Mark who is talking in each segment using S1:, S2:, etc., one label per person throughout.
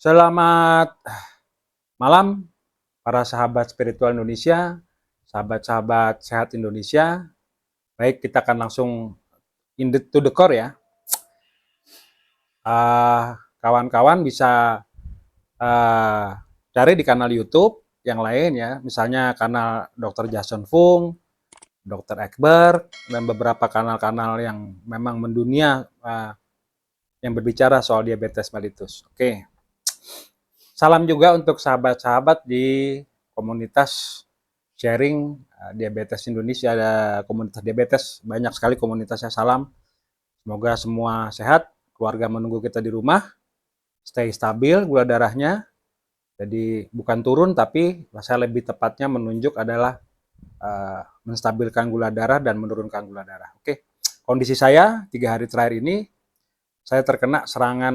S1: Selamat malam para sahabat spiritual Indonesia, sahabat-sahabat sehat Indonesia. Baik, kita akan langsung to the core ya. Kawan-kawan bisa cari di kanal YouTube yang lain ya, misalnya kanal Dr. Jason Fung, Dr. Ekber, dan beberapa kanal-kanal yang memang mendunia yang berbicara soal diabetes mellitus. Oke. Salam juga untuk sahabat-sahabat di komunitas sharing diabetes Indonesia. Ada komunitas diabetes, banyak sekali komunitasnya. Salam, semoga semua sehat, keluarga menunggu kita di rumah, stay stabil gula darahnya. Jadi bukan turun, tapi saya lebih tepatnya menunjuk adalah menstabilkan gula darah dan menurunkan gula darah. Oke, kondisi saya 3 hari terakhir ini saya terkena serangan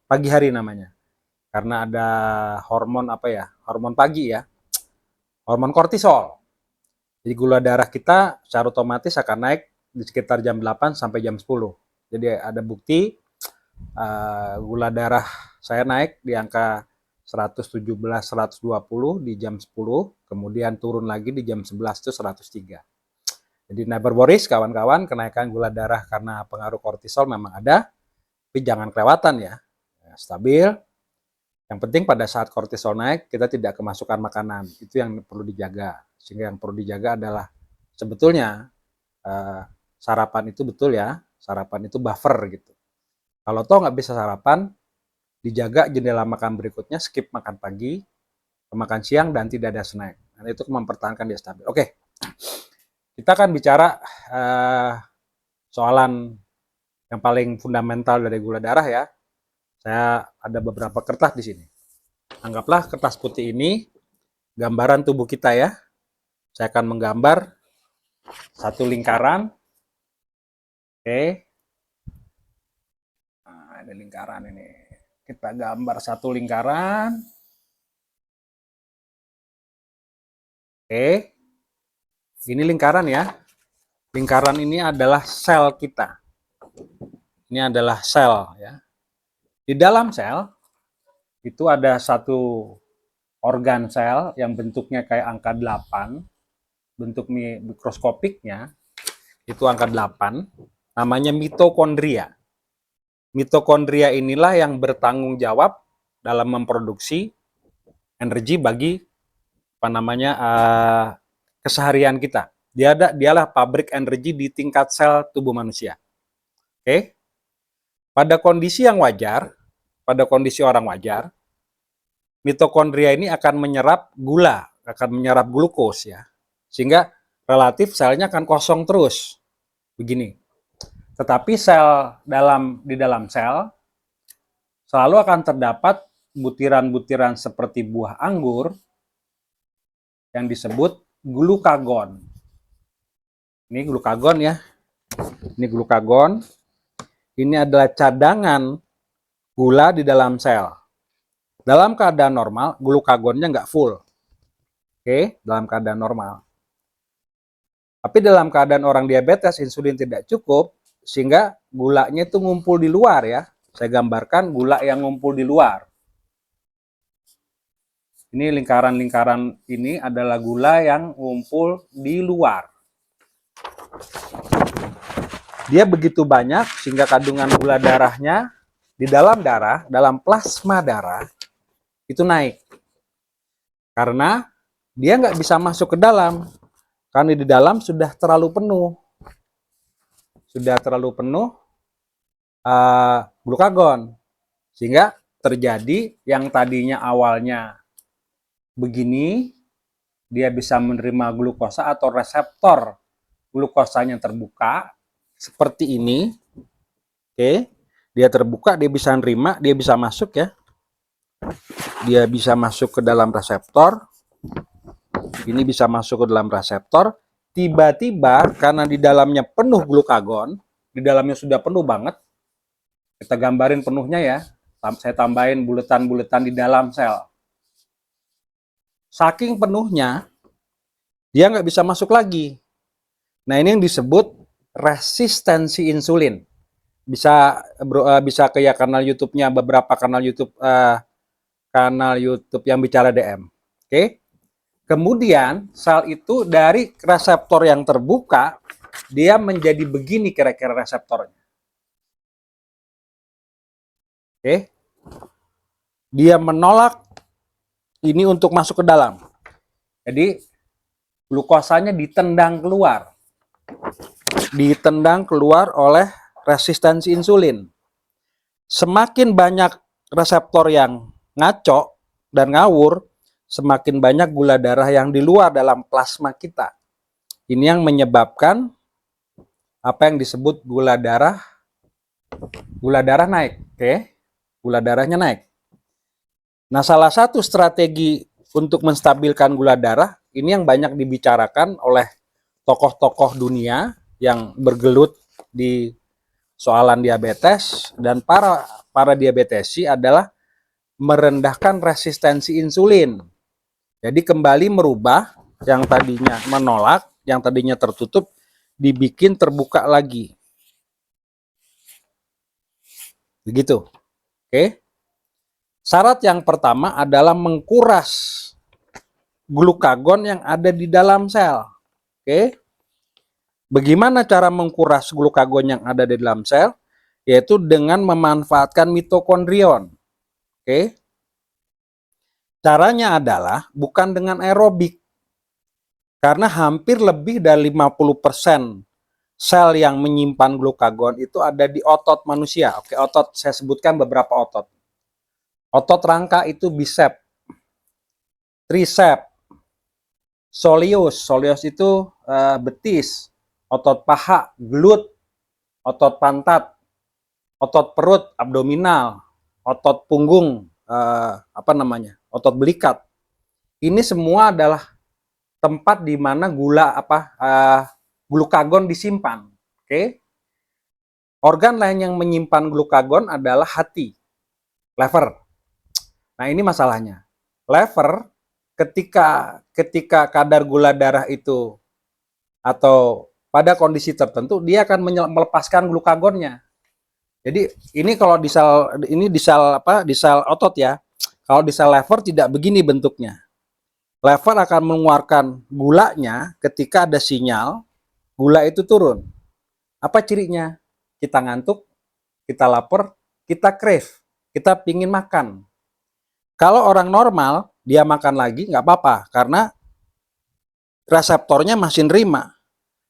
S1: pagi hari namanya, karena ada hormon pagi ya, hormon kortisol. Jadi gula darah kita secara otomatis akan naik di sekitar jam 8 sampai jam 10. Jadi ada bukti gula darah saya naik di angka 117-120 di jam 10, kemudian turun lagi di jam 11 itu 103. Jadi never worries kawan-kawan, kenaikan gula darah karena pengaruh kortisol memang ada, tapi jangan kelewatan ya, stabil. Yang penting pada saat kortisol naik, kita tidak kemasukan makanan. Itu yang perlu dijaga. Sehingga yang perlu dijaga adalah sebetulnya sarapan itu betul ya, sarapan itu buffer gitu. Kalau toh nggak bisa sarapan, dijaga jendela makan berikutnya, skip makan pagi, makan siang, dan tidak ada snack. Nah, itu mempertahankan dia stabil. Oke, kita akan bicara soalan yang paling fundamental dari gula darah ya. Saya ada beberapa kertas di sini. Anggaplah kertas putih ini gambaran tubuh kita ya. Saya akan menggambar satu lingkaran. Oke. Nah, ada lingkaran ini. Kita gambar satu lingkaran. Oke. Ini lingkaran ya. Lingkaran ini adalah sel kita. Ini adalah sel ya. Di dalam sel itu ada satu organ sel yang bentuknya kayak angka 8. Bentuk mikroskopiknya itu angka 8. Namanya mitokondria. Mitokondria inilah yang bertanggung jawab dalam memproduksi energi bagi keseharian kita. Dialah pabrik energi di tingkat sel tubuh manusia. Oke. Pada kondisi yang wajar, pada kondisi orang wajar, mitokondria ini akan menyerap gula, akan menyerap glukos ya. Sehingga relatif selnya akan kosong terus. Begini. Tetapi di dalam sel selalu akan terdapat butiran-butiran seperti buah anggur yang disebut glukagon. Ini glukagon ya. Ini glukagon. Ini adalah cadangan gula di dalam sel. Dalam keadaan normal, glukagonnya nggak full. Oke, dalam keadaan normal. Tapi dalam keadaan orang diabetes, insulin tidak cukup, sehingga gulanya itu ngumpul di luar ya. Saya gambarkan gula yang ngumpul di luar. Ini lingkaran-lingkaran ini adalah gula yang ngumpul di luar. Dia begitu banyak sehingga kandungan gula darahnya di dalam darah, dalam plasma darah, itu naik. Karena dia nggak bisa masuk ke dalam. Karena di dalam sudah terlalu penuh. Sudah terlalu penuh glukagon. Sehingga terjadi yang tadinya awalnya begini, dia bisa menerima glukosa atau reseptor glukosanya terbuka seperti ini. Oke, dia terbuka, dia bisa nerima, dia bisa masuk ya. Dia bisa masuk ke dalam reseptor. Ini bisa masuk ke dalam reseptor. Tiba-tiba karena di dalamnya penuh glukagon, di dalamnya sudah penuh banget. Kita gambarin penuhnya ya. Saya tambahin buletan-buletan di dalam sel. Saking penuhnya, dia nggak bisa masuk lagi. Nah, ini yang disebut resistensi insulin. bisa ke ya kanal YouTube-nya, beberapa kanal YouTube yang bicara DM. Oke. Kemudian sel itu dari reseptor yang terbuka, dia menjadi begini kira-kira reseptornya. Oke. Dia menolak ini untuk masuk ke dalam. Jadi glukosanya ditendang keluar. Ditendang keluar oleh resistensi insulin. Semakin banyak reseptor yang ngaco dan ngawur, semakin banyak gula darah yang di luar dalam plasma kita. Ini yang menyebabkan apa yang disebut gula darah naik, oke? Gula darahnya naik. Nah, salah satu strategi untuk menstabilkan gula darah ini yang banyak dibicarakan oleh tokoh-tokoh dunia yang bergelut di soalan diabetes dan para diabetesi adalah merendahkan resistensi insulin. Jadi kembali merubah yang tadinya menolak, yang tadinya tertutup, dibikin terbuka lagi. Begitu. Oke. Syarat yang pertama adalah mengkuras glukagon yang ada di dalam sel. Oke. Bagaimana cara mengkuras glukagon yang ada di dalam sel? Yaitu dengan memanfaatkan mitokondrion. Oke. Caranya adalah bukan dengan aerobik. Karena hampir lebih dari 50% sel yang menyimpan glukagon itu ada di otot manusia. Oke, otot saya sebutkan beberapa otot. Otot rangka itu bicep, tricep, soleus itu betis, otot paha, glut, otot pantat, otot perut, abdominal, otot punggung, otot belikat. Ini semua adalah tempat di mana glukagon disimpan. Oke. Organ lain yang menyimpan glukagon adalah hati, lever. Nah, ini masalahnya. Lever ketika kadar gula darah itu atau pada kondisi tertentu dia akan melepaskan glukagonnya. Jadi ini kalau di sel otot ya. Kalau di sel lever tidak begini bentuknya. Lever akan mengeluarkan gulanya ketika ada sinyal gula itu turun. Apa cirinya? Kita ngantuk, kita lapar, kita crave, kita pingin makan. Kalau orang normal, dia makan lagi nggak apa-apa, karena reseptornya masih nerima.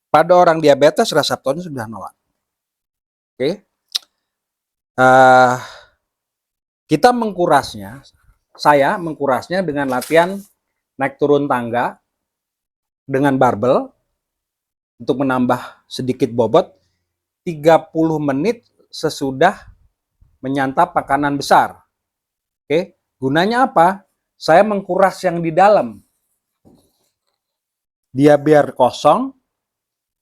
S1: Pada orang diabetes, reseptornya sudah nolak. Oke. Kita mengkurasnya, saya mengkurasnya dengan latihan naik turun tangga dengan barbel untuk menambah sedikit bobot 30 menit sesudah menyantap makanan besar. Oke, gunanya apa? Saya mengkuras yang di dalam. Dia biar kosong,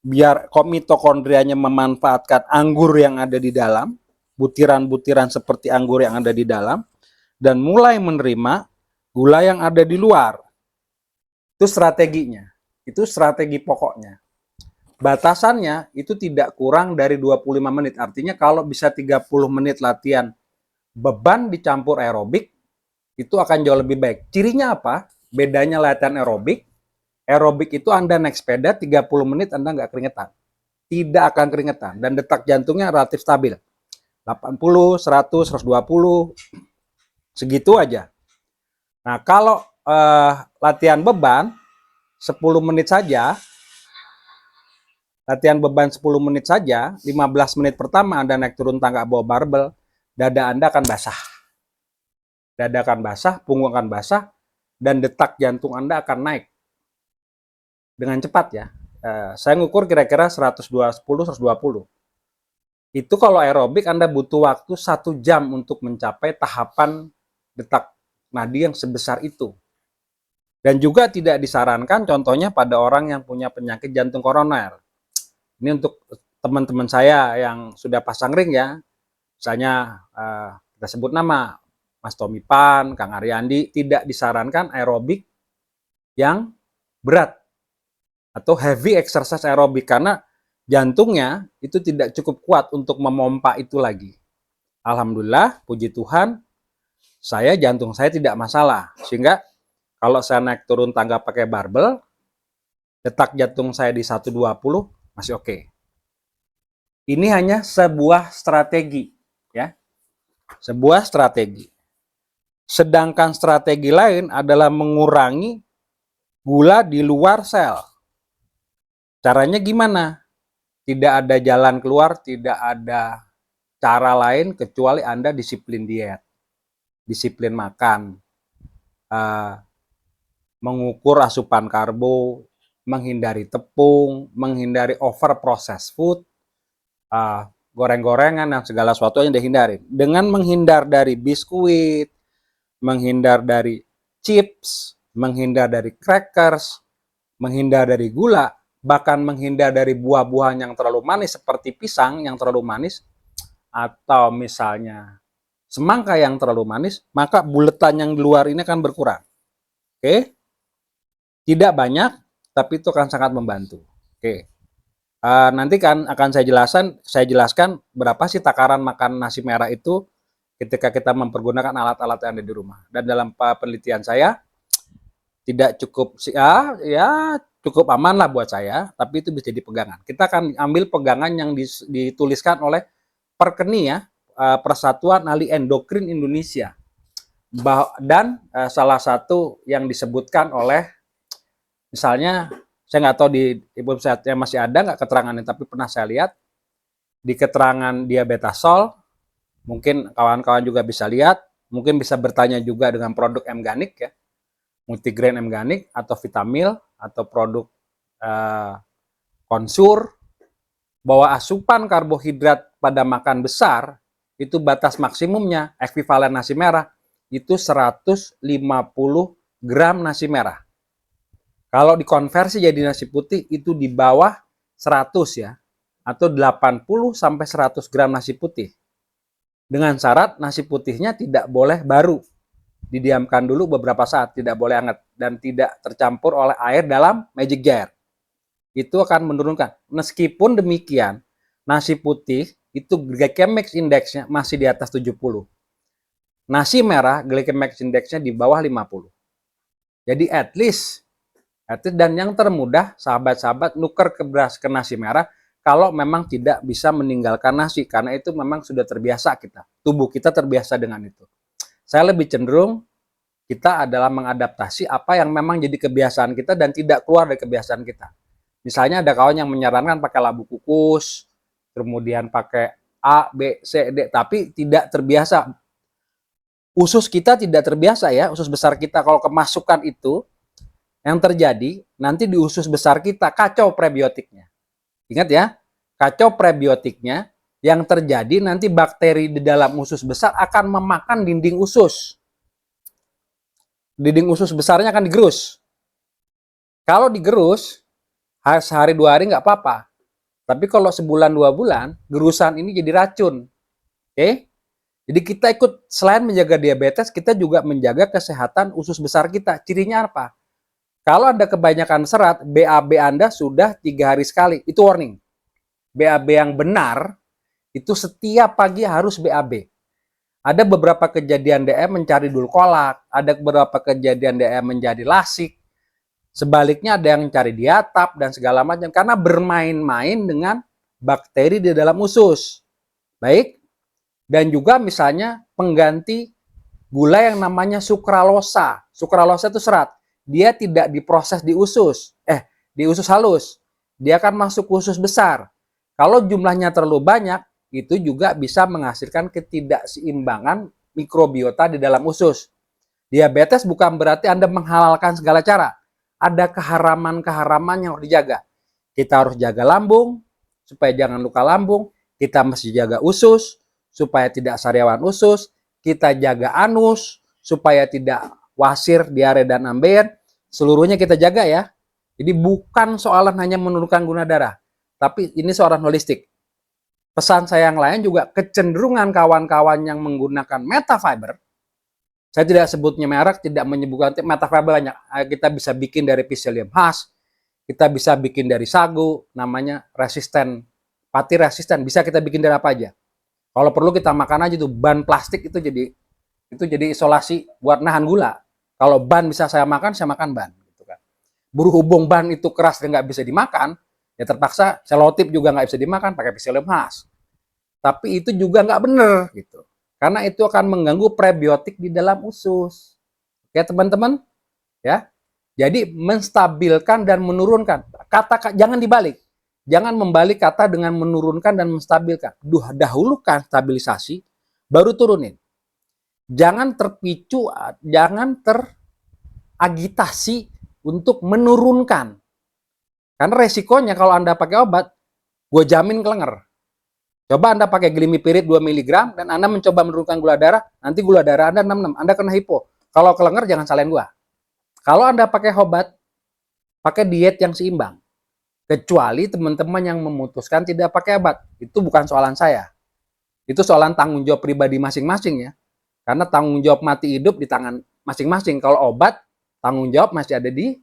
S1: biar mitokondrianya memanfaatkan anggur yang ada di dalam, butiran-butiran seperti anggur yang ada di dalam, dan mulai menerima gula yang ada di luar. Itu strateginya. Itu strategi pokoknya. Batasannya itu tidak kurang dari 25 menit. Artinya kalau bisa 30 menit latihan beban dicampur aerobik, itu akan jauh lebih baik. Cirinya apa? Bedanya latihan aerobik. Aerobik itu Anda naik sepeda 30 menit Anda nggak keringetan. Tidak akan keringetan. Dan detak jantungnya relatif stabil. 80, 100, 120. Segitu aja. Nah, kalau latihan beban 10 menit saja, latihan beban 10 menit saja, 15 menit pertama Anda naik turun tangga bawa barbel, dada Anda akan basah. Dada akan basah, punggung akan basah, dan detak jantung Anda akan naik. Dengan cepat ya. Saya ngukur kira-kira 120-120. Itu kalau aerobik Anda butuh waktu 1 jam untuk mencapai tahapan detak nadi yang sebesar itu. Dan juga tidak disarankan contohnya pada orang yang punya penyakit jantung koroner. Ini untuk teman-teman saya yang sudah pasang ring ya. Misalnya kita sebut nama Mas Tommy Pan, Kang Aryandi, tidak disarankan aerobik yang berat atau heavy exercise aerobik karena jantungnya itu tidak cukup kuat untuk memompa itu lagi. Alhamdulillah, puji Tuhan, jantung saya tidak masalah. Sehingga kalau saya naik turun tangga pakai barbel, detak jantung saya di 120 masih oke. Ini hanya sebuah strategi, ya. Sebuah strategi. Sedangkan strategi lain adalah mengurangi gula di luar sel. Caranya gimana? Tidak ada jalan keluar, tidak ada cara lain kecuali Anda disiplin diet, disiplin makan, mengukur asupan karbo, menghindari tepung, menghindari over processed food, goreng-gorengan dan segala sesuatu yang dihindari. Dengan menghindar dari biskuit, menghindar dari chips, menghindar dari crackers, menghindar dari gula, bahkan menghindar dari buah-buahan yang terlalu manis seperti pisang yang terlalu manis, atau misalnya semangka yang terlalu manis, maka buletan yang di luar ini akan berkurang. Oke? Tidak banyak, tapi itu akan sangat membantu. Oke. Nanti kan akan saya jelaskan berapa sih takaran makan nasi merah itu ketika kita mempergunakan alat-alat yang ada di rumah. Dan dalam penelitian saya, tidak cukup, ya cukup aman lah buat saya, tapi itu bisa jadi pegangan. Kita akan ambil pegangan yang dituliskan oleh Perkeni, ya, Persatuan Ahli Endokrin Indonesia. Dan salah satu yang disebutkan oleh, misalnya, saya nggak tahu di website-nya masih ada nggak keterangannya, tapi pernah saya lihat di keterangan diabetasol, mungkin kawan-kawan juga bisa lihat, mungkin bisa bertanya juga dengan produk M-Ganik, ya, multigrain M-Ganik atau Vitamil atau produk Konsur, bahwa asupan karbohidrat pada makan besar itu batas maksimumnya ekuivalen nasi merah itu 150 gram nasi merah. Kalau dikonversi jadi nasi putih itu di bawah 100, ya, atau 80 sampai 100 gram nasi putih. Dengan syarat nasi putihnya tidak boleh baru, didiamkan dulu beberapa saat, tidak boleh hangat, dan tidak tercampur oleh air dalam magic jar. Itu akan menurunkan. Meskipun demikian, nasi putih itu glycemic index-nya masih di atas 70. Nasi merah glycemic index-nya di bawah 50. Jadi at least, dan yang termudah, sahabat-sahabat, nuker ke beras ke nasi merah kalau memang tidak bisa meninggalkan nasi, karena itu memang sudah terbiasa kita. Tubuh kita terbiasa dengan itu. Saya lebih cenderung kita adalah mengadaptasi apa yang memang jadi kebiasaan kita dan tidak keluar dari kebiasaan kita. Misalnya ada kawan yang menyarankan pakai labu kukus, kemudian pakai A, B, C, D, tapi tidak terbiasa. Usus kita tidak terbiasa, ya, usus besar kita kalau kemasukan itu, yang terjadi nanti di usus besar kita kacau prebiotiknya. Ingat, ya, kacau prebiotiknya, yang terjadi nanti bakteri di dalam usus besar akan memakan dinding usus. Dinding usus besarnya akan digerus. Kalau digerus, sehari 2 hari nggak apa-apa. Tapi kalau sebulan 2 bulan, gerusan ini jadi racun. Oke? Jadi kita ikut, selain menjaga diabetes, kita juga menjaga kesehatan usus besar kita. Cirinya apa? Kalau Anda kebanyakan serat, BAB Anda sudah 3 hari sekali. Itu warning. BAB yang benar, itu setiap pagi harus BAB. Ada beberapa kejadian DM mencari dulkolak, ada beberapa kejadian DM menjadi lasik. Sebaliknya ada yang mencari diatap dan segala macam, karena bermain-main dengan bakteri di dalam usus. Baik. Dan juga misalnya pengganti gula yang namanya sukralosa. Sukralosa itu serat. Dia tidak diproses di usus, di usus halus. Dia akan masuk ke usus besar. Kalau jumlahnya terlalu banyak, itu juga bisa menghasilkan ketidakseimbangan mikrobiota di dalam usus. Diabetes bukan berarti Anda menghalalkan segala cara. Ada keharaman-keharaman yang harus dijaga. Kita harus jaga lambung, supaya jangan luka lambung. Kita mesti jaga usus, supaya tidak sariawan usus. Kita jaga anus, supaya tidak wasir, diare, dan ambeien. Seluruhnya kita jaga, ya. Jadi bukan soalan hanya menurunkan gula darah, tapi ini soalan holistik. Pesan saya yang lain juga, kecenderungan kawan-kawan yang menggunakan metafiber, saya tidak sebutnya merek, tidak menyebutkan metafiber banyak. Kita bisa bikin dari psyllium husk, Kita bisa bikin dari sagu, namanya resisten, pati resisten. Bisa kita bikin dari apa aja. Kalau perlu kita makan aja tuh ban plastik itu jadi isolasi buat nahan gula. Kalau ban bisa saya makan ban. Gitu kan. Berhubung ban itu keras dan nggak bisa dimakan, ya terpaksa selotip juga nggak bisa dimakan pakai pisau lemas. Tapi itu juga nggak benar gitu. Karena itu akan mengganggu prebiotik di dalam usus. Oke teman-teman, ya. Jadi menstabilkan dan menurunkan. Kata jangan dibalik. Jangan membalik kata dengan menurunkan dan menstabilkan. Dahulukan stabilisasi, baru turunin. Jangan terpicu, jangan teragitasi untuk menurunkan. Karena resikonya kalau Anda pakai obat, gue jamin kelenger. Coba Anda pakai glimipirid 2 mg dan Anda mencoba menurunkan gula darah, nanti gula darah Anda 66, Anda kena hipo. Kalau kelenger jangan salahin gua. Kalau Anda pakai obat, pakai diet yang seimbang. Kecuali teman-teman yang memutuskan tidak pakai obat. Itu bukan soalan saya. Itu soalan tanggung jawab pribadi masing-masing ya. Karena tanggung jawab mati hidup di tangan masing-masing. Kalau obat, tanggung jawab masih ada di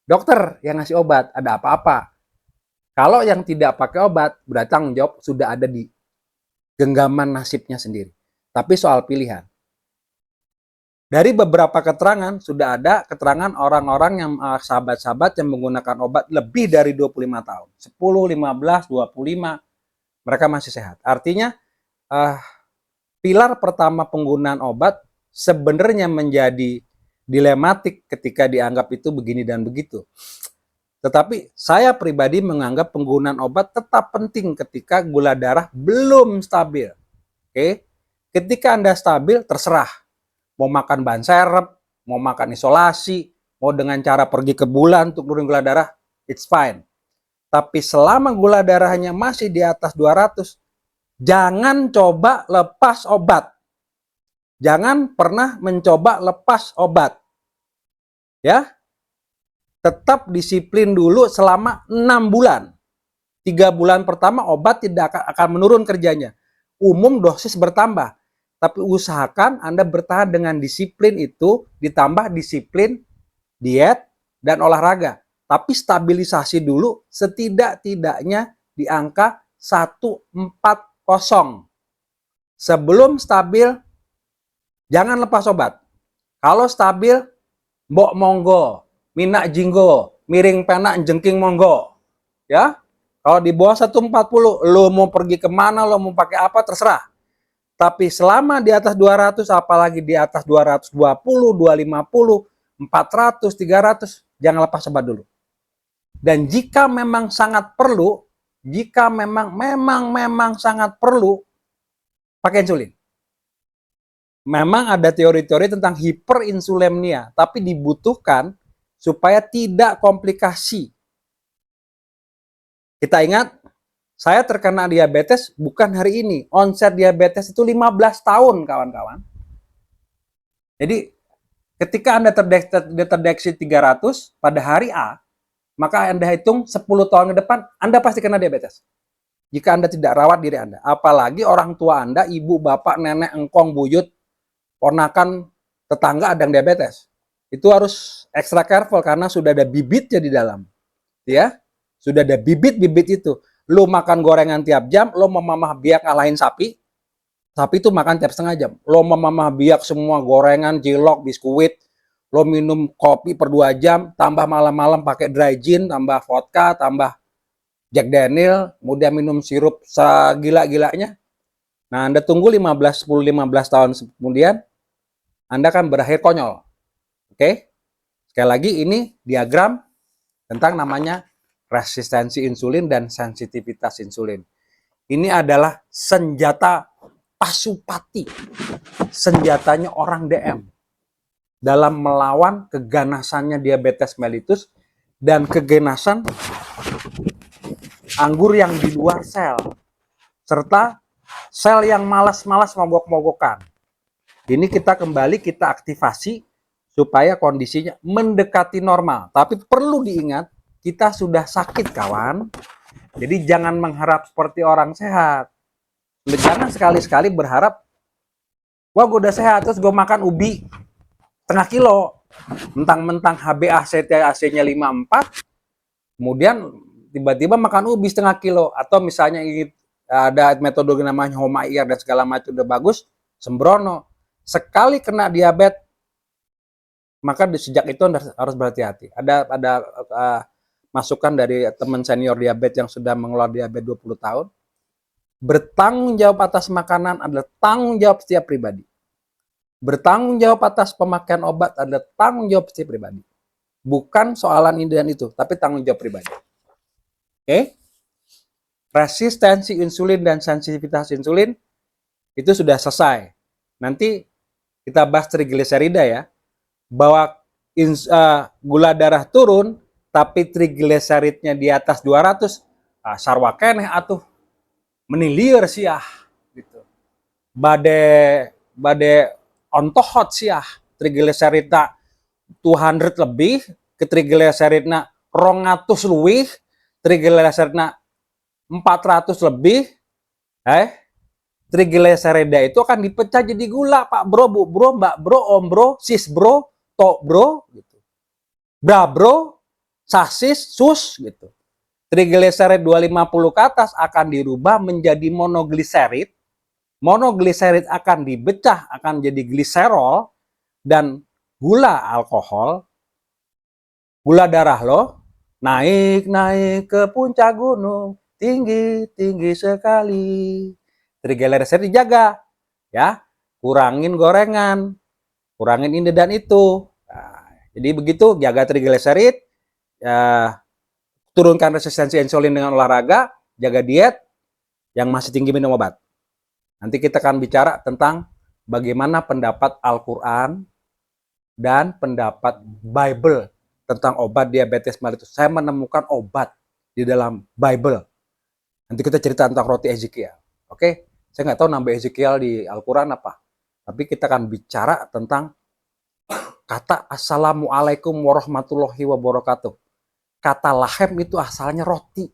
S1: dokter yang ngasih obat. Ada apa-apa. Kalau yang tidak pakai obat, berarti tanggung jawab sudah ada di genggaman nasibnya sendiri. Tapi soal pilihan. Dari beberapa keterangan, sudah ada keterangan orang-orang yang sahabat-sahabat yang menggunakan obat lebih dari 25 tahun. 10, 15, 25, mereka masih sehat. Artinya, pilar pertama penggunaan obat sebenarnya menjadi dilematik ketika dianggap itu begini dan begitu. Tetapi saya pribadi menganggap penggunaan obat tetap penting ketika gula darah belum stabil. Oke? Ketika Anda stabil, terserah. Mau makan bahan serep, mau makan isolasi, mau dengan cara pergi ke bulan untuk nurunin gula darah, it's fine. Tapi selama gula darahnya masih di atas 200, jangan coba lepas obat. Jangan pernah mencoba lepas obat. Ya, tetap disiplin dulu selama 6 bulan. 3 bulan pertama obat tidak akan menurun kerjanya. Umum dosis bertambah. Tapi usahakan Anda bertahan dengan disiplin itu, ditambah disiplin diet dan olahraga. Tapi stabilisasi dulu setidak-tidaknya di angka 140. Sebelum stabil, jangan lepas obat. Kalau stabil, mbok monggo, minak jinggo, miring penak jengking monggo. Ya, kalau di bawah 140, lo mau pergi kemana, lo mau pakai apa, terserah. Tapi selama di atas 200, apalagi di atas 220, 250, 400, 300, jangan lepas obat dulu. Dan jika memang sangat perlu, jika memang sangat perlu, pakai insulin. Memang ada teori-teori tentang hiperinsulemia, tapi dibutuhkan supaya tidak komplikasi. Kita ingat, saya terkena diabetes bukan hari ini. Onset diabetes itu 15 tahun, kawan-kawan. Jadi, ketika Anda terdeteksi 300 pada hari A, maka Anda hitung 10 tahun ke depan, Anda pasti kena diabetes. Jika Anda tidak rawat diri Anda. Apalagi orang tua Anda, ibu, bapak, nenek, engkong, buyut, ponakan, tetangga ada yang diabetes. Itu harus extra careful karena sudah ada bibitnya di dalam. Ya, sudah ada bibit-bibit itu. Lo makan gorengan tiap jam, lo mamah biak ngalahin sapi. Sapi itu makan tiap setengah jam. Lo mamah biak semua gorengan, cilok, biskuit. Lo minum kopi per 2 jam, tambah malam-malam pakai dry gin, tambah vodka, tambah Jack Daniel, kemudian minum sirup segila-gilanya. Nah, Anda tunggu 10-15 tahun kemudian, Anda kan berakhir konyol. Oke? Sekali lagi, ini diagram tentang namanya resistensi insulin dan sensitivitas insulin. Ini adalah senjata Pasupati, senjatanya orang DM dalam melawan keganasannya diabetes mellitus dan keganasan anggur yang di luar sel, serta sel yang malas-malas mogok-mogokan. Ini kita kembali, kita aktivasi supaya kondisinya mendekati normal. Tapi perlu diingat, kita sudah sakit, kawan. Jadi jangan mengharap seperti orang sehat. Jangan sekali-sekali berharap, wah gue udah sehat, terus gue makan ubi setengah kilo. Mentang-mentang HbA1c-nya 54, Kemudian tiba-tiba makan ubi setengah kilo, atau misalnya ada metode namanya Homair dan segala macam udah bagus, sembrono. Sekali kena diabetes, maka sejak itu harus berhati-hati. Ada masukan dari teman senior diabetes yang sudah mengelola diabetes 20 tahun. Bertanggung jawab atas makanan adalah tanggung jawab setiap pribadi. Bertanggung jawab atas pemakaian obat adalah tanggung jawab setiap pribadi. Bukan soalan ini dan itu, tapi tanggung jawab pribadi. Oke? Resistensi insulin dan sensitivitas insulin itu sudah selesai. Nanti kita bahas trigliserida ya. Bahwa gula darah turun, tapi trigliseridnya di atas 200, sarwa keneh atuh. Menilieur siah. Gitu. Bade ontohot siah. Trigliseridna 200 lebih, ke trigliseridna 200 luwih, trigliseridna 400 lebih, trigliserida itu akan dipecah jadi gula, Pak Bro, Bu Bro, Mbak Bro, Om Bro, Sis Bro, Tok Bro, gitu. Bra Bro, Sasis, Sus, gitu. Trigliserid 250 ke atas akan dirubah menjadi monogliserid. Monogliserid akan dipecah, akan jadi gliserol, dan gula alkohol, gula darah lo, naik ke puncak gunung, tinggi sekali. Trigliserid dijaga, ya, kurangin gorengan, kurangin ini dan itu. Nah, jadi begitu, jaga trigliserid, ya, turunkan resistensi insulin dengan olahraga, jaga diet, yang masih tinggi minum obat. Nanti kita akan bicara tentang bagaimana pendapat Al-Quran dan pendapat Bible tentang obat diabetes mellitus. Saya menemukan obat di dalam Bible. Nanti kita cerita tentang roti Ezekiel. Oke? Saya nggak tahu nambah Ezekiel di Al-Quran apa. Tapi kita akan bicara tentang kata Assalamualaikum warahmatullahi wabarakatuh. Kata lahem itu asalnya roti.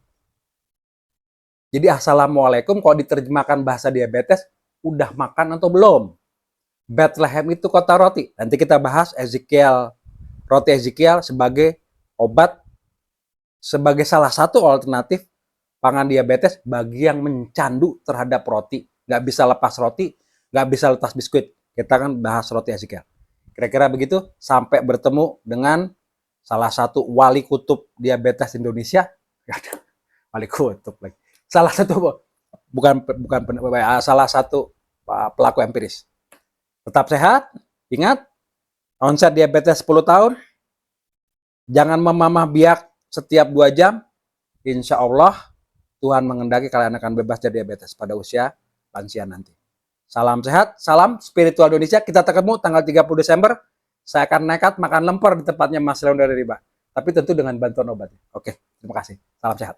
S1: Jadi Assalamualaikum kalau diterjemahkan bahasa diabetes, udah makan atau belum? Bethlehem itu kota roti. Nanti kita bahas Ezekiel, roti Ezekiel sebagai obat, sebagai salah satu alternatif pangan diabetes bagi yang mencandu terhadap roti. Nggak bisa lepas roti, nggak bisa lepas biskuit. Kita akan bahas roti Ezekiel. Kira-kira begitu, sampai bertemu dengan salah satu wali kutub diabetes Indonesia. Wali kutub lagi. Salah satu, salah satu pelaku empiris. Tetap sehat, ingat, onset diabetes 10 tahun, jangan memamah biak setiap 2 jam, insya Allah Tuhan mengendaki kalian akan bebas dari diabetes pada usia lansia nanti. Salam sehat, salam spiritual Indonesia. Kita ketemu tanggal 30 Desember. Saya akan nekat makan lemper di tempatnya Mas Leon dari Riba. Tapi tentu dengan bantuan obat. Oke, terima kasih. Salam sehat.